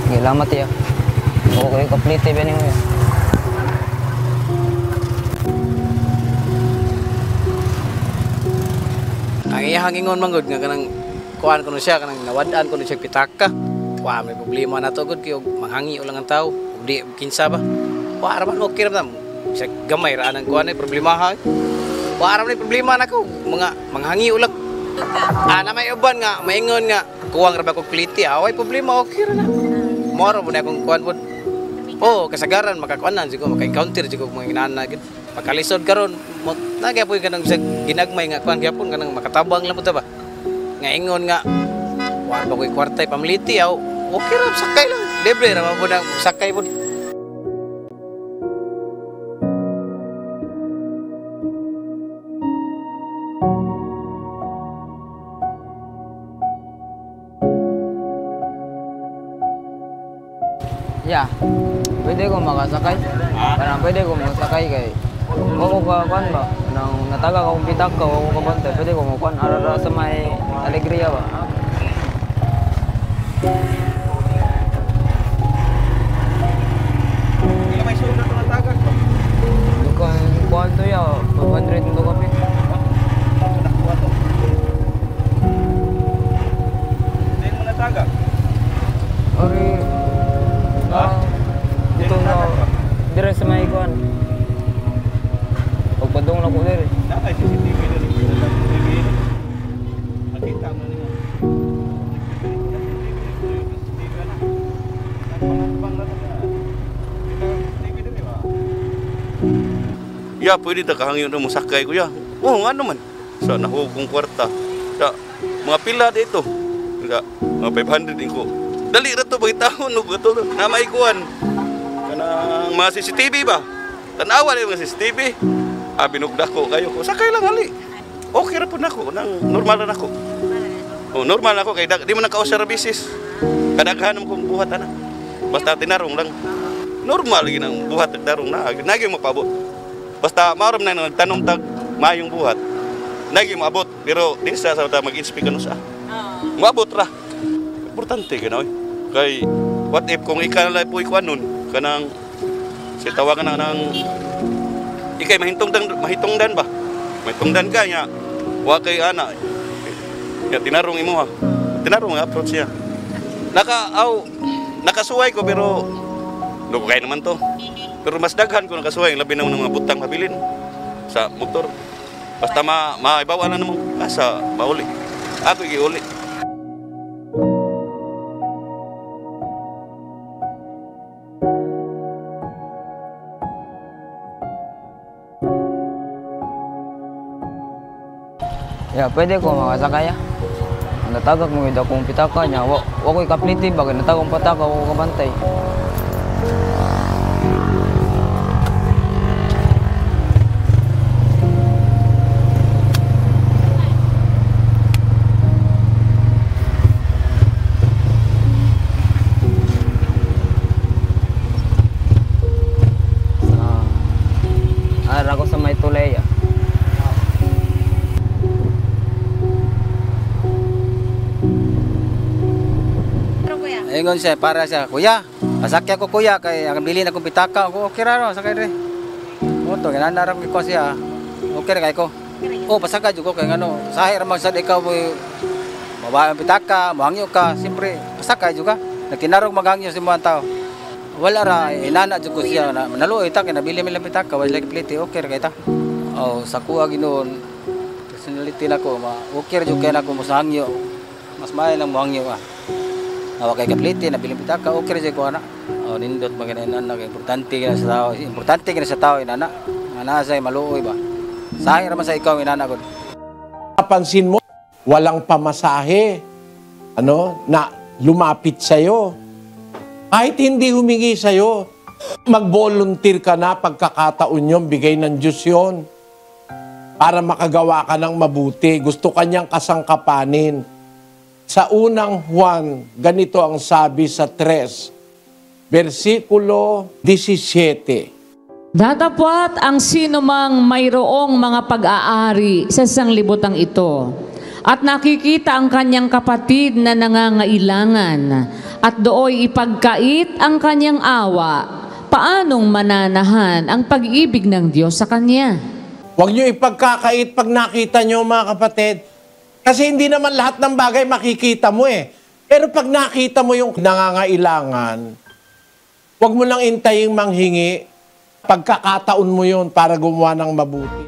Okay, lamat ya. Okay, complete ba niyo? Ang iyang ingon manggod nga kanang nakuhaan ko na siya, kanang nawadaan ko na siya pitaka. Wa may problema na to gud kay manghangi ulang ang tao. Di kinsa ba? Wa raman okay ra sa gamay ra anang kuan ay problema ha. Wa raman problema na ko mga manghangi ulang. Ana may uban nga maingon nga kuwang ra ba ko kliti, away problema okay ra na. Moro mo na akong kuan pod. Oh, kasagaran makakuanan siguro maka-encounter siguro mga inana gid. Makalisod karon nagay poy kanang ginagmay nga kuan gyapon kanang makatabang lang po ta ba. Nga ingon nga wa ba koy kwartay pamliti aw. Okay ra sakay lang. Libre ra mo nang sakay pod. Yeah. Pwede ko makasakay. Parang pwede ko makasakay kay ako kuan ba nang nataga akong pitak ko ako kabantay pwede ko mo kuan ara sa may Alegria ba. Kila may sulat na natagas ba? Kuan to ya 500 ndo kapit. Hindi mo nataga. Ori dito na dire sa may kuan. Pagpadong na ko dire. Nakay CCTV diri. Nakita mo niya. Ya, pwede ta kahangyon na mo sakay kuya. Oo, nga naman. Sa nahugong kwarta. Sa mga pila dito. Mga 500 din ko. Dali ra to bagitahon no gato na may kuan. Kanang mga CCTV ba? Tanawa na yung mga CCTV. Binugda ko kayo ko. Sakay lang ali. Okay ra po nako, nang normal na nako. Oh, normal na ako kay di mo nakausar bisis. Kadaghan mo kong buhat ana. Basta tinarong lang. Normal ginang buhat darong na. Nagi mo paabot. Basta maram na nagtanong tag mayong buhat. Nagi mo abot pero di sa mag-inspect kanu sa. Moabot ra. Importante ganoy. Kay what if kung ikaw na po ikuan nun kanang si tawagan na nang ikay mahitungdan ba? Mahitungdan ka nya. Wa kay ana. Ya tinarong imo ha. Tinarong approach siya. Nakasuway ko pero lugay naman to. Pero mas daghan ko nakasuway labi na mga butang mabilin sa motor. Basta maibawa na namang kasa mauli. Ako giuli. Ya, pwede ko makasakay. Natagak mo ito kung pitaka niya. Wa ko'y kapliti ba? Natagong pataka ako kabantay. Ara ko sa may tulay. Ingon siya para siya, kuya, pasakya ko kuya kay ang bili na kong pitaka. Ako okay ra sakay re. Oto ginanarap ko siya. Okay ra kay ko. Oh, pasakay jud ko kay ngano. Sahi ra man sad ikaw mo mabayan pitaka, mohangyo ka, siyempre pasakay jud ka. Nagtinarog maghangyo si mga tao. Wala ra inana jud ko siya na naluoy ta kay nabili mi lang pitaka, wala kay plete, okay ra kay ta. Oh, sa kuha ginoon. Personality nako, okay ra jud kay nako mosangyo. Mas may lang mohangyo ka. Awa kay kapliti na bilang pitaka okay ra ko ana. Oh nindot magananan na importante kina sa tao. Importante kina sa tao inana. Nga nasay maluoy ba. Sahi ra man sa ikaw inana gud. Napansin mo walang pamasahe na lumapit sa iyo. Kahit hindi humingi sa iyo, mag-volunteer ka na pagkakataon yon, bigay ng Diyos yon. Para makagawa ka ng mabuti. Gusto kanyang kasangkapanin. Sa unang Juan, ganito ang sabi sa 3, versikulo 17. Datapwat ang sinumang mayroong mga pag-aari sa sanglibutan ito at nakikita ang kanyang kapatid na nangangailangan at dooy ipagkait ang kanyang awa, paanong mananahan ang pag-ibig ng Diyos sa kanya? Huwag niyo ipagkakait pag nakita niyo mga kapatid. Kasi hindi naman lahat ng bagay makikita mo eh. Pero pag nakita mo yung nangangailangan, huwag mo lang intaying manghingi. Pagkakataon mo yun para gumawa ng mabuti.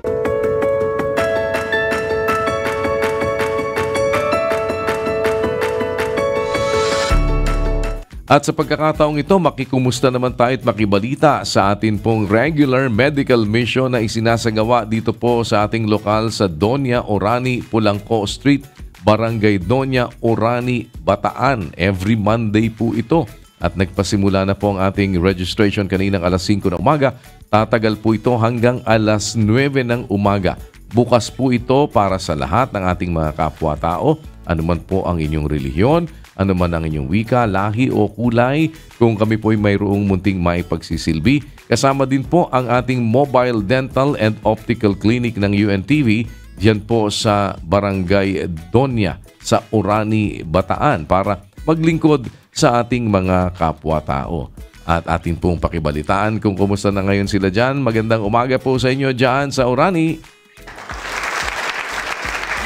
At sa pagkakataong ito, makikumusta naman tayo at makibalita sa atin pong regular medical mission na isinasagawa dito po sa ating lokal sa Doña Orani, Pulangco Street, Barangay Doña Orani, Bataan. Every Monday po ito. At nagpasimula na po ang ating registration kaninang alas 5 ng umaga. Tatagal po ito hanggang alas 9 ng umaga. Bukas po ito para sa lahat ng ating mga kapwa-tao. Anuman po ang inyong relihiyon, anuman ang inyong wika, lahi o kulay, kung kami po ay mayroong munting maipagsisilbi. Kasama din po ang ating mobile dental and optical clinic ng UNTV diyan po sa Barangay Doña sa Orani, Bataan para maglingkod sa ating mga kapwa-tao. At atin pong pakibalitaan kung kumusta na ngayon sila dyan. Magandang umaga po sa inyo dyan sa Orani.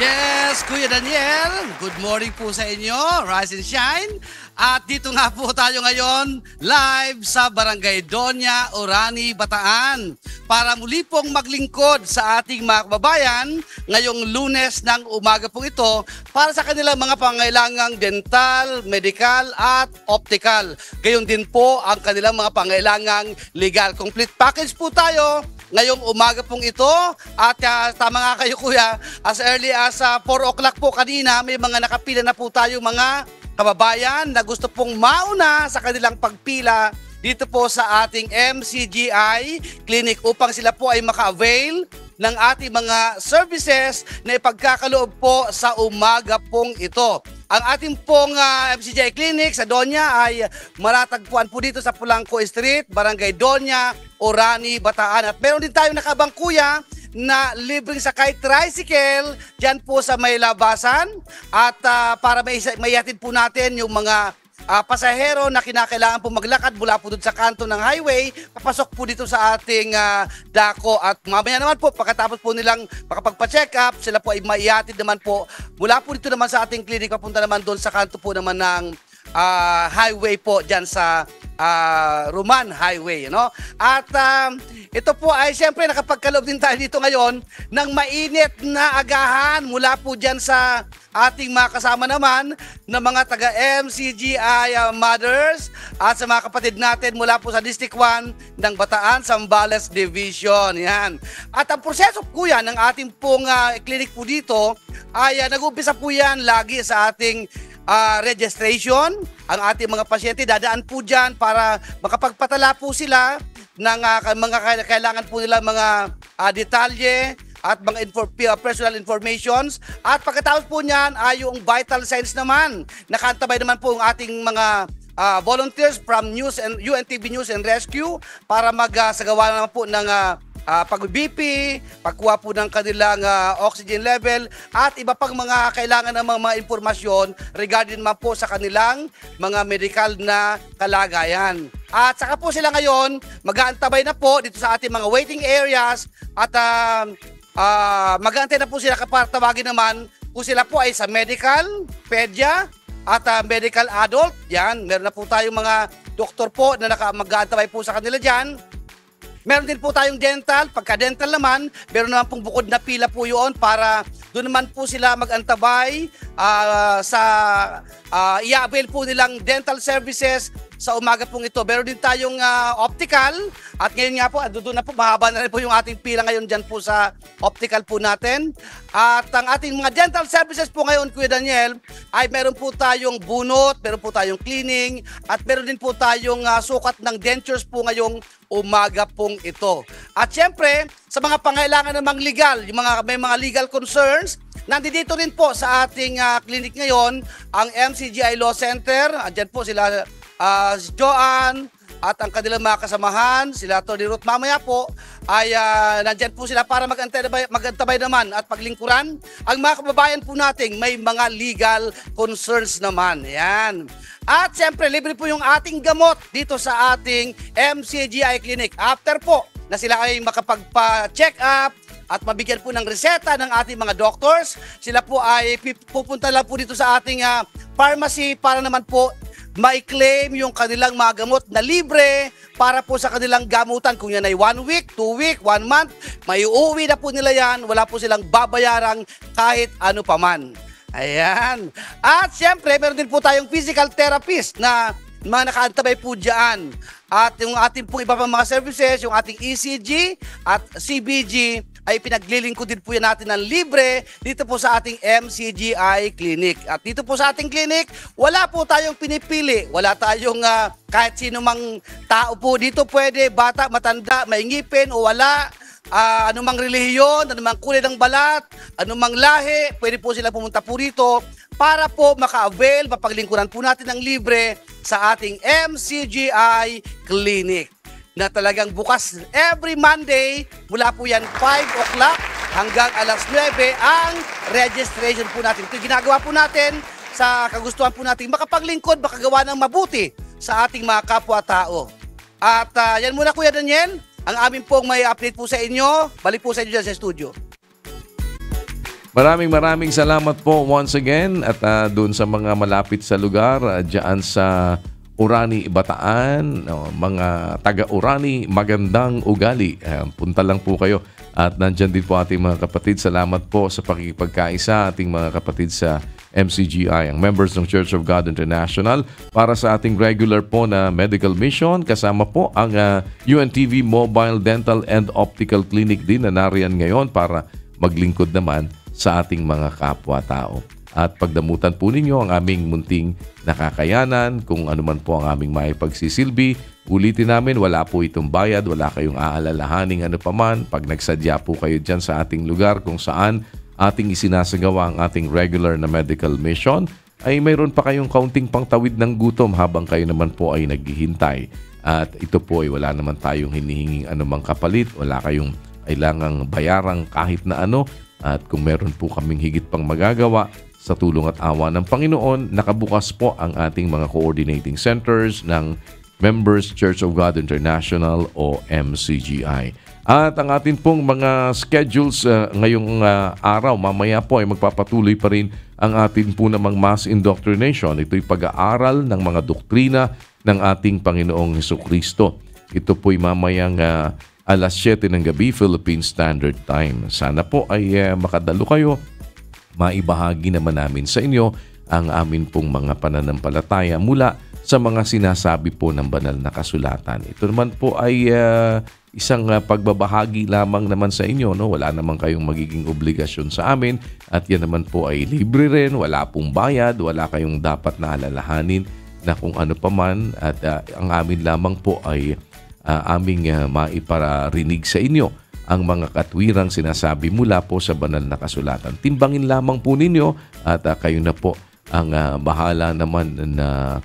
Yes, Kuya Daniel, good morning po sa inyo, Rise and Shine. At dito nga po tayo ngayon, live sa Barangay Doña Orani, Bataan, para muli pong maglingkod sa ating mga kababayan ngayong Lunes ng umaga po ito para sa kanilang mga pangailangang dental, medical at optical. Gayon din po ang kanilang mga pangailangang legal. Complete package po tayo ngayong umaga pong ito. At tama nga kayo kuya, as early as 4 o'clock po kanina, may mga nakapila na po tayo mga kababayan na gusto pong mauna sa kanilang pagpila dito po sa ating MCGI Clinic upang sila po ay maka-avail ng ating mga services na ipagkakaloob po sa umaga pong ito. Ang ating pong MCGI Clinic sa Doña ay matatagpuan po dito sa Pulangco Street, Barangay Doña, Orani, Bataan. At meron din tayong nakabang kuya na libreng sakay tricycle dyan po sa may labasan. At para maihatid po natin yung mga pasahero na kinakailangan po maglakad mula po doon sa kanto ng highway, papasok po dito sa ating dako. At mamaya naman po, pagkatapos po nilang makapagpa-check up, sila po ay maihatid naman po mula po dito naman sa ating clinic, papunta naman doon sa kanto po naman ng highway po dyan sa Roman Highway, no? At ito po ay siyempre nakapagkaloob din tayo dito ngayon ng mainit na agahan mula po dyan sa ating mga kasama naman na mga taga MCGI mothers at sa mga kapatid natin mula po sa District 1 ng Bataan, Zambales Division. Yan. At ang proseso po yan ng ating pong clinic po dito ay nag-umpisa po yan lagi sa ating registration. Ang ating mga pasyente dadaan po dyan para makapagpatala po sila ng mga kailangan po nila mga detalye at mga personal informations. At pagkatapos po niyan ay yung vital signs naman. Nakaantabay naman po ang ating mga volunteers from UNTV News and Rescue para magsagawa naman po ng pag-BP, pagkuha po ng kanilang oxygen level at iba pang mga kailangan ng mga impormasyon regarding naman po sa kanilang mga medical na kalagayan. At saka po sila ngayon mag-aantabay na po dito sa ating mga waiting areas at mag-aantay na po sila kapag tawagin naman kung sila po ay sa medical, pedya at medical adult. Yan, meron na po tayong mga doktor po na mag-aantabay po sa kanila dyan. Meron din po tayong dental. Pagka dental naman, meron naman pong bukod na pila po yun para doon naman po sila mag-antabay sa i-avail po nilang dental services sa umaga pong ito. Meron din tayong optical at ngayon nga po, doon na po, mahaba na rin po yung ating pila ngayon dyan po sa optical po natin. At ang ating mga dental services po ngayon, Kuya Daniel, ay meron po tayong bunot, meron po tayong cleaning, at meron din po tayong sukat ng dentures po ngayong umaga pong ito. At syempre, sa mga pangailangan namang legal, yung may mga legal concerns, nandito rin po sa ating clinic ngayon, ang MCGI Law Center. Andyan po sila si Joanne at ang kanilang mga kasamahan, sila Tony Ruth. Mamaya po ay nandyan po sila para mag-antabay naman at paglingkuran ang mga kababayan po nating may mga legal concerns naman. Yan. At siyempre, libre po yung ating gamot dito sa ating MCGI Clinic. After po na sila ay makapagpa-check up at mabigyan po ng reseta ng ating mga doctors. Sila po ay pupunta lang po dito sa ating pharmacy para naman po ma-claim yung kanilang mga gamot na libre para po sa kanilang gamutan. Kung yan ay 1 week, 2 week, 1 month, may uuwi na po nila yan. Wala po silang babayarang kahit ano paman. Ayan. At siyempre, meron din po tayong physical therapist na mga nakaantabay po dyan. At yung ating pong iba pang mga services, yung ating ECG at CBG, ay pinaglilingkod din po yan natin ng libre dito po sa ating MCGI Clinic. At dito po sa ating clinic, wala po tayong pinipili. Wala tayong kahit sino mang tao po dito pwede, bata, matanda, may ngipin o wala. Anumang relihiyon, anumang kulay ng balat, anumang lahi, pwede po sila pumunta po rito para po maka-avail, mapaglingkuran po natin ng libre sa ating MCGI Clinic na talagang bukas every Monday mula po yan 5 o'clock hanggang alas 9 ang registration po natin. Ito ginagawa po natin sa kagustuhan po natin makapaglingkod, makagawa ng mabuti sa ating mga kapwa-tao. At yan muna Kuya Daniel, ang amin pong may update po sa inyo. Balik po sa inyo dyan sa studio. Maraming salamat po once again at doon sa mga malapit sa lugar, dyan sa Orani, Bataan, mga taga-Orani, magandang ugali. Punta lang po kayo. At nandyan din po ating mga kapatid. Salamat po sa pakikipagkaisa ating mga kapatid sa MCGI, ang members ng Church of God International, para sa ating regular po na medical mission. Kasama po ang UNTV Mobile Dental and Optical Clinic din na nariyan ngayon para maglingkod naman sa ating mga kapwa-tao. At pagdamutan po ninyo ang aming munting nakakayanan, kung ano man po ang aming maipagsisilbi. Ulitin namin, wala po itong bayad, wala kayong aalalahaning ano paman. Pag nagsadya po kayo dyan sa ating lugar kung saan ating isinasagawa ang ating regular na medical mission, ay mayroon pa kayong kaunting pangtawid ng gutom habang kayo naman po ay naghihintay. At ito po ay wala naman tayong hinihinging anumang kapalit, wala kayong kailangang bayarang kahit na ano. At kung meron po kaming higit pang magagawa, sa tulong at awa ng Panginoon, nakabukas po ang ating mga coordinating centers ng Members Church of God International o MCGI. At ang atin pong mga schedules ngayong araw, mamaya po ay magpapatuloy pa rin ang atin po namang mass indoctrination. Ito'y pag-aaral ng mga doktrina ng ating Panginoong Hesukristo. Ito po'y mamayang alas 7 ng gabi, Philippine Standard Time. Sana po ay makadalo kayo. Maibahagi naman namin sa inyo ang amin pong mga pananampalataya mula sa mga sinasabi po ng banal na kasulatan. Ito naman po ay isang pagbabahagi lamang naman sa inyo. No? Wala naman kayong magiging obligasyon sa amin at yan naman po ay libre rin, wala pong bayad, wala kayong dapat na alalahanin na kung ano paman at ang amin lamang po ay aming maipararinig sa inyo ang mga katwirang sinasabi mula po sa banal na kasulatan. Timbangin lamang po ninyo at kayo na po ang bahala naman na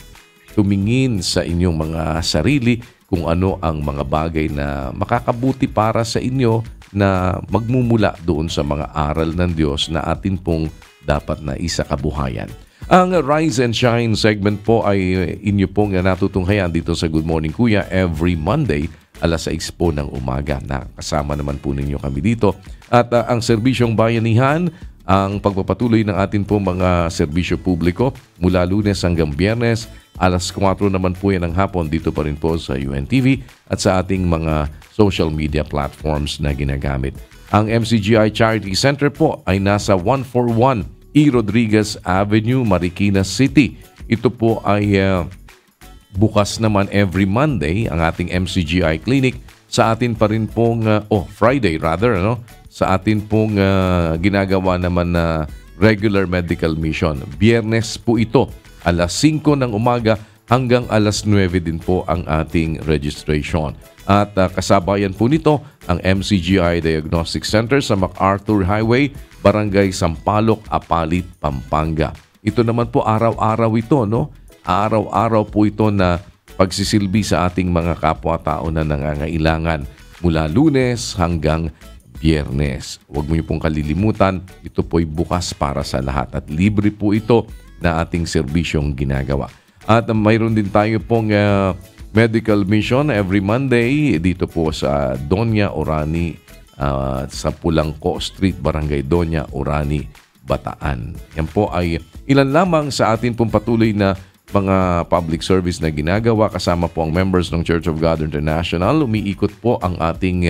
tumingin sa inyong mga sarili kung ano ang mga bagay na makakabuti para sa inyo na magmumula doon sa mga aral ng Diyos na atin pong dapat na isakabuhayan. Ang Rise and Shine segment po ay inyo pong natutunghayan dito sa Good Morning Kuya every Monday alas 6 po ng umaga. Nakasama naman po ninyo kami dito. At ang serbisyong bayanihan, ang pagpapatuloy ng atin po mga serbisyo publiko mula Lunes hanggang Biyernes, alas 4 naman po yan ng hapon dito pa rin po sa UNTV at sa ating mga social media platforms na ginagamit. Ang MCGI Charity Center po ay nasa 141 E. Rodriguez Avenue, Marikina City. Ito po ay bukas naman every Monday ang ating MCGI Clinic sa atin pa rin pong, Friday rather, sa atin pong ginagawa naman na regular medical mission. Biyernes po ito, alas 5 ng umaga hanggang alas 9 din po ang ating registration. At kasabayan po nito ang MCGI Diagnostic Center sa MacArthur Highway, Barangay Sampaloc, Apalit, Pampanga. Ito naman po araw-araw ito, Araw-araw po ito na pagsisilbi sa ating mga kapwa-tao na nangangailangan mula Lunes hanggang Biyernes. Huwag mo niyo pong kalilimutan, ito po'y bukas para sa lahat at libre po ito na ating serbisyong ginagawa. At mayroon din tayo pong medical mission every Monday dito po sa Doña Orani sa Pulangco Street, Barangay Doña, Orani, Bataan. Yan po ay ilan lamang sa atin pong patuloy na mga public service na ginagawa, kasama po ang members ng Church of God International. Umiikot po ang ating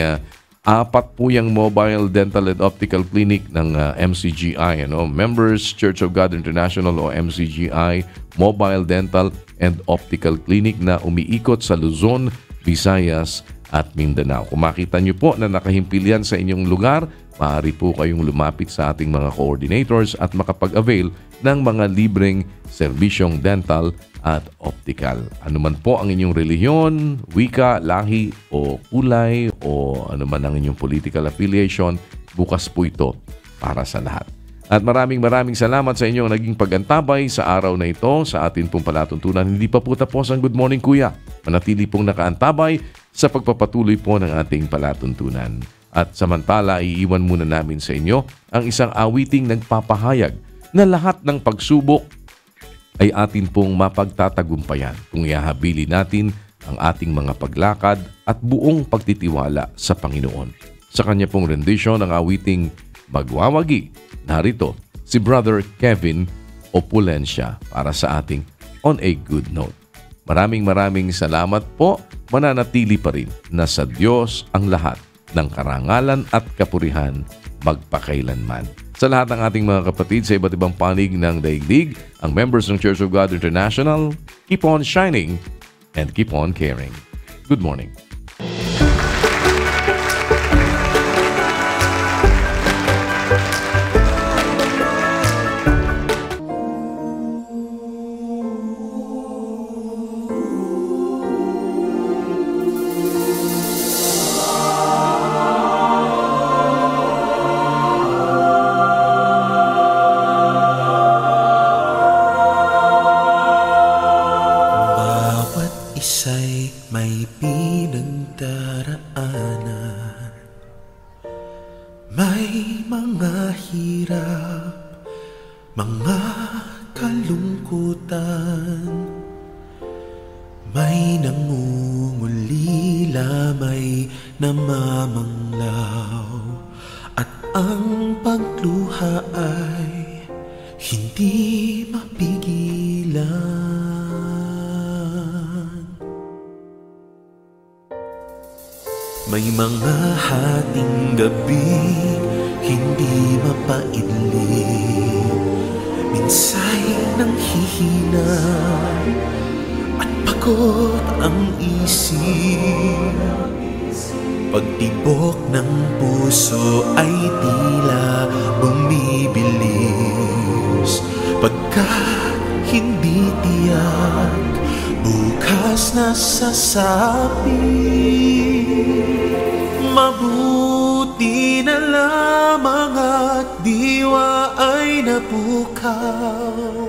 4 po yung mobile dental and optical clinic ng MCGI. Members Church of God International o MCGI Mobile Dental and Optical Clinic na umiikot sa Luzon, Visayas at Mindanao. Kung makita nyo po na nakahimpil yan sa inyong lugar, maaari po kayong lumapit sa ating mga coordinators at makapag-avail ng mga libreng serbisyong dental at optical. Ano man po ang inyong relihiyon, wika, lahi o kulay o ano man ang inyong political affiliation, bukas po ito para sa lahat. At maraming salamat sa inyong naging pagantabay sa araw na ito sa atin pong palatuntunan. Hindi pa po tapos ang Good Morning Kuya. Manatili pong nakaantabay sa pagpapatuloy po ng ating palatuntunan. At samantala, iiwan muna namin sa inyo ang isang awiting nagpapahayag na lahat ng pagsubok ay atin pong mapagtatagumpayan kung ihahabili natin ang ating mga paglakad at buong pagtitiwala sa Panginoon. Sa kanya pong rendition ng awiting Magwawagi, narito si Brother Kevin Opulencia para sa ating On a Good Note. Maraming salamat po. Mananatili pa rin na sa Diyos ang lahat ng karangalan at kapurihan magpakailanman. Sa lahat ng ating mga kapatid sa iba't ibang panig ng daigdig, ang members ng Church of God International, keep on shining and keep on caring. Good morning. May mga hating gabi hindi mapaidlip, minsa'y nanghihina at pagod ang isip. Pagtibok ng puso ay tila bumibilis, pagkat hindi tiyak bukas na sasabi. Mabuti na lamang at diwa ay napukaw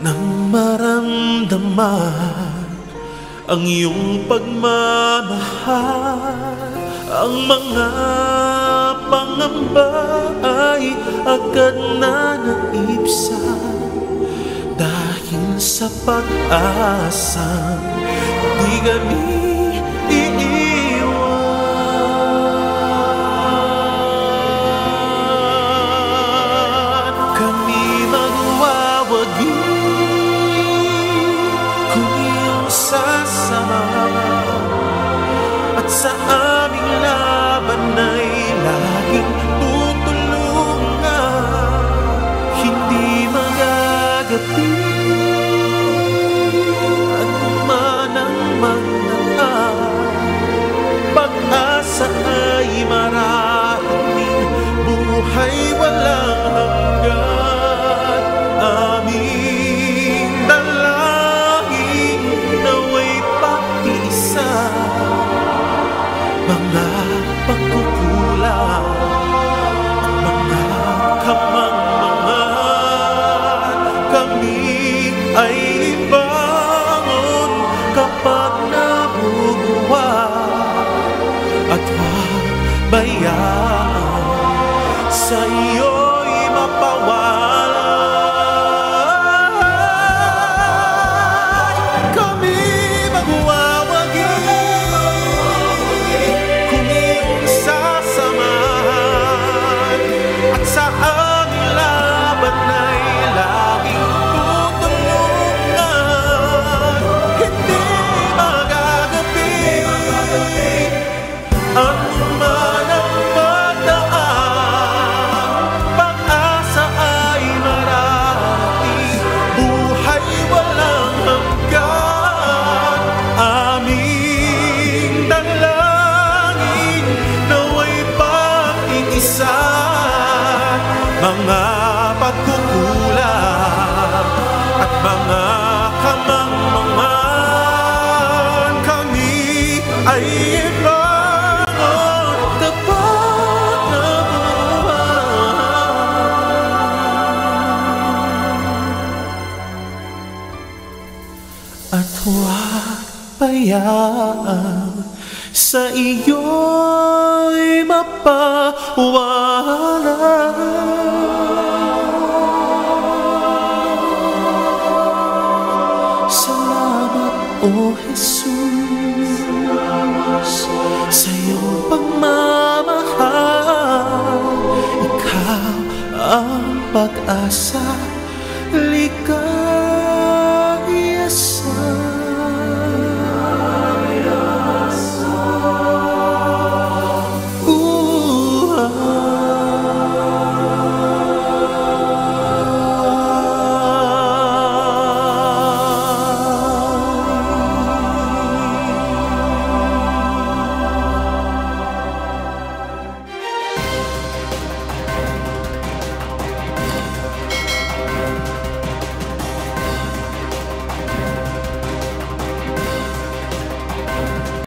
nang maramdaman ang iyong pagmamahal. Ang mga pangamba ay agad na naibsan dahil sa pag-asa di kami iiwan. Kami magwawagi kung iyong sasama, at sa aming laban ay laging tutulungan. Hindi magagabi at kumanang magdaan, pag-asa ay maraming, buhay walang hanggan. Aming dalangin nawa'y pag-isa mga pagkukulang at mga kamangmangan. Kami mga pagkukulang at mga kamangmangan. Kami ay ibangon tapat na buwan, at huwag payaang sa iyo'y mapawala. Salamat, O Jesus, sa iyong pagmamahal. Ikaw ang pag-asa, ligaya sa